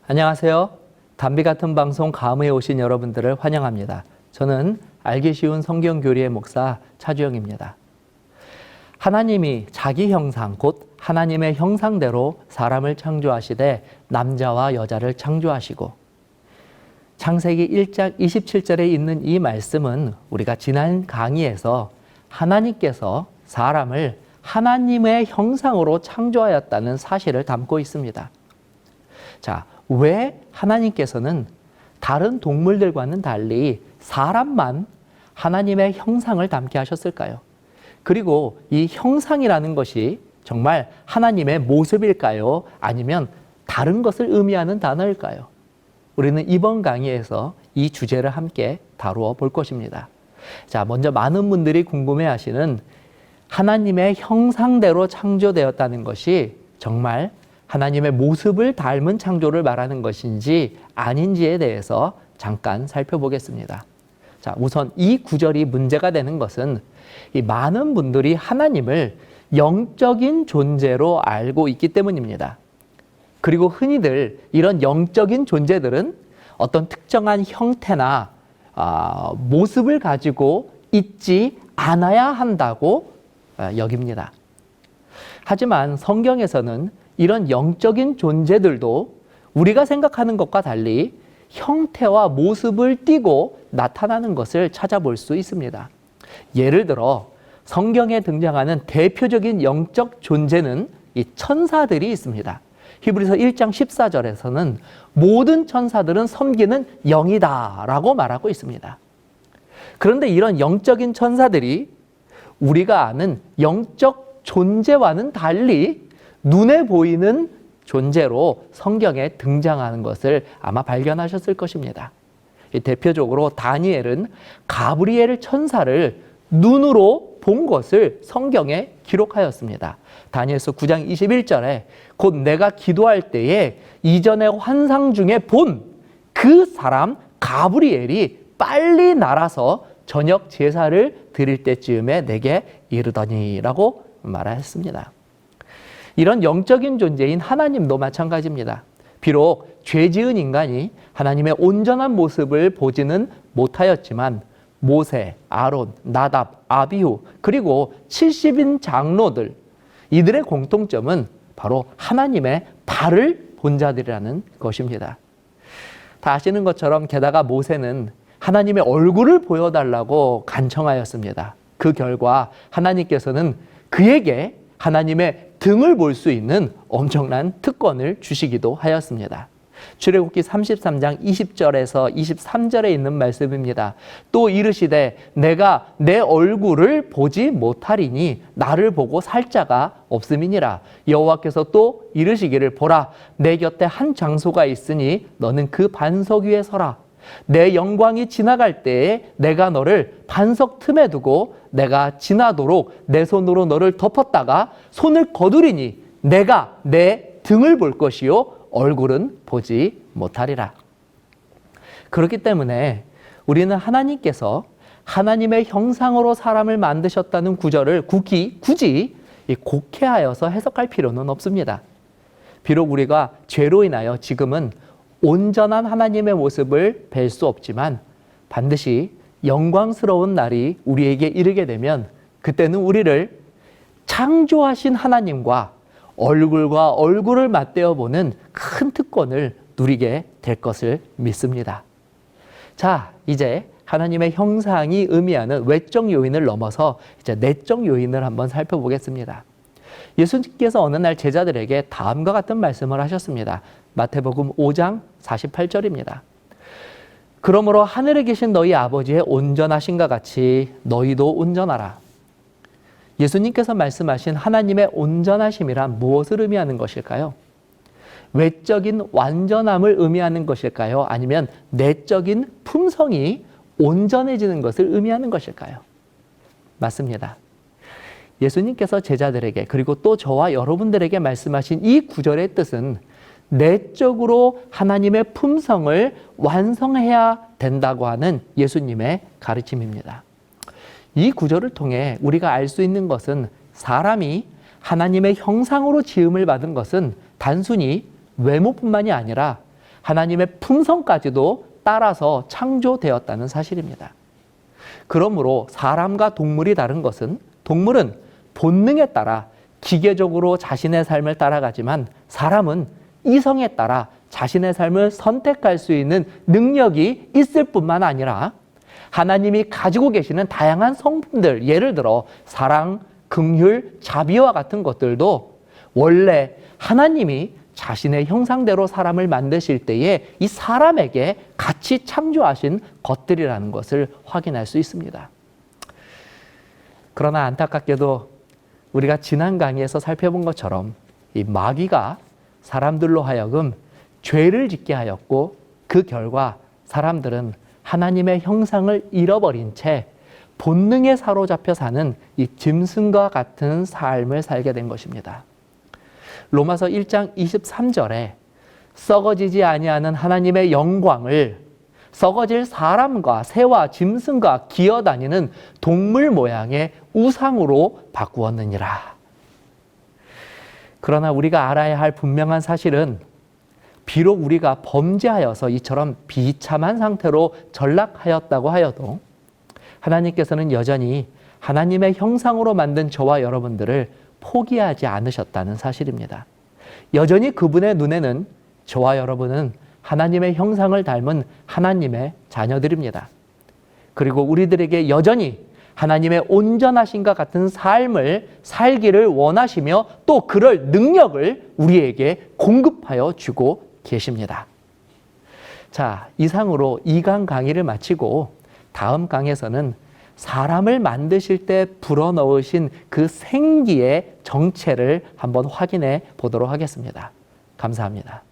안녕하세요. 담비 같은 방송 감회에 오신 여러분들을 환영합니다. 저는 알기 쉬운 성경교리의 목사 차주영입니다. 하나님이 자기 형상, 곧 하나님의 형상대로 사람을 창조하시되 남자와 여자를 창조하시고, 창세기 1장 27절에 있는 이 말씀은 우리가 지난 강의에서 하나님께서 사람을 하나님의 형상으로 창조하였다는 사실을 담고 있습니다. 자, 왜 하나님께서는 다른 동물들과는 달리 사람만 하나님의 형상을 담게 하셨을까요? 그리고 이 형상이라는 것이 정말 하나님의 모습일까요? 아니면 다른 것을 의미하는 단어일까요? 우리는 이번 강의에서 이 주제를 함께 다루어 볼 것입니다. 자, 먼저 많은 분들이 궁금해하시는 하나님의 형상대로 창조되었다는 것이 정말 하나님의 모습을 닮은 창조를 말하는 것인지 아닌지에 대해서 잠깐 살펴보겠습니다. 자, 우선 이 구절이 문제가 되는 것은 이 많은 분들이 하나님을 영적인 존재로 알고 있기 때문입니다. 그리고 흔히들 이런 영적인 존재들은 어떤 특정한 형태나 모습을 가지고 있지 않아야 한다고 여깁니다. 하지만 성경에서는 이런 영적인 존재들도 우리가 생각하는 것과 달리 형태와 모습을 띠고 나타나는 것을 찾아볼 수 있습니다. 예를 들어 성경에 등장하는 대표적인 영적 존재는 이 천사들이 있습니다. 히브리서 1장 14절에서는 모든 천사들은 섬기는 영이다 라고 말하고 있습니다. 그런데 이런 영적인 천사들이 우리가 아는 영적 존재와는 달리 눈에 보이는 존재로 성경에 등장하는 것을 아마 발견하셨을 것입니다. 대표적으로 다니엘은 가브리엘 천사를 눈으로 본 것을 성경에 기록하였습니다. 다니엘서 9장 21절에 곧 내가 기도할 때에 이전의 환상 중에 본 그 사람 가브리엘이 빨리 날아서 저녁 제사를 드릴 때쯤에 내게 이르더니 라고 말하였습니다. 이런 영적인 존재인 하나님도 마찬가지입니다. 비록 죄 지은 인간이 하나님의 온전한 모습을 보지는 못하였지만 모세, 아론, 나답, 아비후 그리고 70인 장로들, 이들의 공통점은 바로 하나님의 발을 본 자들이라는 것입니다. 다 아시는 것처럼 게다가 모세는 하나님의 얼굴을 보여달라고 간청하였습니다. 그 결과 하나님께서는 그에게 하나님의 등을 볼 수 있는 엄청난 특권을 주시기도 하였습니다. 출애굽기 33장 20절에서 23절에 있는 말씀입니다. 또 이르시되 내가 내 얼굴을 보지 못하리니 나를 보고 살 자가 없음이니라. 여호와께서 또 이르시기를 보라 내 곁에 한 장소가 있으니 너는 그 반석 위에 서라. 내 영광이 지나갈 때에 내가 너를 반석 틈에 두고 내가 지나도록 내 손으로 너를 덮었다가 손을 거두리니 내가 내 등을 볼 것이요 얼굴은 보지 못하리라. 그렇기 때문에 우리는 하나님께서 하나님의 형상으로 사람을 만드셨다는 구절을 굳이 곡해하여서 해석할 필요는 없습니다. 비록 우리가 죄로 인하여 지금은 온전한 하나님의 모습을 뵐 수 없지만 반드시 영광스러운 날이 우리에게 이르게 되면 그때는 우리를 창조하신 하나님과 얼굴과 얼굴을 맞대어 보는 큰 특권을 누리게 될 것을 믿습니다. 자, 이제 하나님의 형상이 의미하는 외적 요인을 넘어서 이제 내적 요인을 한번 살펴보겠습니다. 예수님께서 어느 날 제자들에게 다음과 같은 말씀을 하셨습니다. 마태복음 5장 48절입니다. 그러므로 하늘에 계신 너희 아버지의 온전하신가 같이 너희도 온전하라. 예수님께서 말씀하신 하나님의 온전하심이란 무엇을 의미하는 것일까요? 외적인 완전함을 의미하는 것일까요? 아니면 내적인 품성이 온전해지는 것을 의미하는 것일까요? 맞습니다. 예수님께서 제자들에게 그리고 또 저와 여러분들에게 말씀하신 이 구절의 뜻은 내적으로 하나님의 품성을 완성해야 된다고 하는 예수님의 가르침입니다. 이 구절을 통해 우리가 알 수 있는 것은 사람이 하나님의 형상으로 지음을 받은 것은 단순히 외모뿐만이 아니라 하나님의 품성까지도 따라서 창조되었다는 사실입니다. 그러므로 사람과 동물이 다른 것은 동물은 본능에 따라 기계적으로 자신의 삶을 따라가지만 사람은 이성에 따라 자신의 삶을 선택할 수 있는 능력이 있을 뿐만 아니라 하나님이 가지고 계시는 다양한 성품들, 예를 들어 사랑, 긍휼, 자비와 같은 것들도 원래 하나님이 자신의 형상대로 사람을 만드실 때에 이 사람에게 같이 창조하신 것들이라는 것을 확인할 수 있습니다. 그러나 안타깝게도 우리가 지난 강의에서 살펴본 것처럼 이 마귀가 사람들로 하여금 죄를 짓게 하였고 그 결과 사람들은 하나님의 형상을 잃어버린 채 본능에 사로잡혀 사는 이 짐승과 같은 삶을 살게 된 것입니다. 로마서 1장 23절에 썩어지지 아니하는 하나님의 영광을 썩어질 사람과 새와 짐승과 기어다니는 동물 모양의 우상으로 바꾸었느니라. 그러나 우리가 알아야 할 분명한 사실은 비록 우리가 범죄하여서 이처럼 비참한 상태로 전락하였다고 하여도 하나님께서는 여전히 하나님의 형상으로 만든 저와 여러분들을 포기하지 않으셨다는 사실입니다. 여전히 그분의 눈에는 저와 여러분은 하나님의 형상을 닮은 하나님의 자녀들입니다. 그리고 우리들에게 여전히 하나님의 온전하신과 같은 삶을 살기를 원하시며 또 그럴 능력을 우리에게 공급하여 주고 계십니다. 자, 이상으로 2강 강의를 마치고 다음 강에서는 사람을 만드실 때 불어넣으신 그 생기의 정체를 한번 확인해 보도록 하겠습니다. 감사합니다.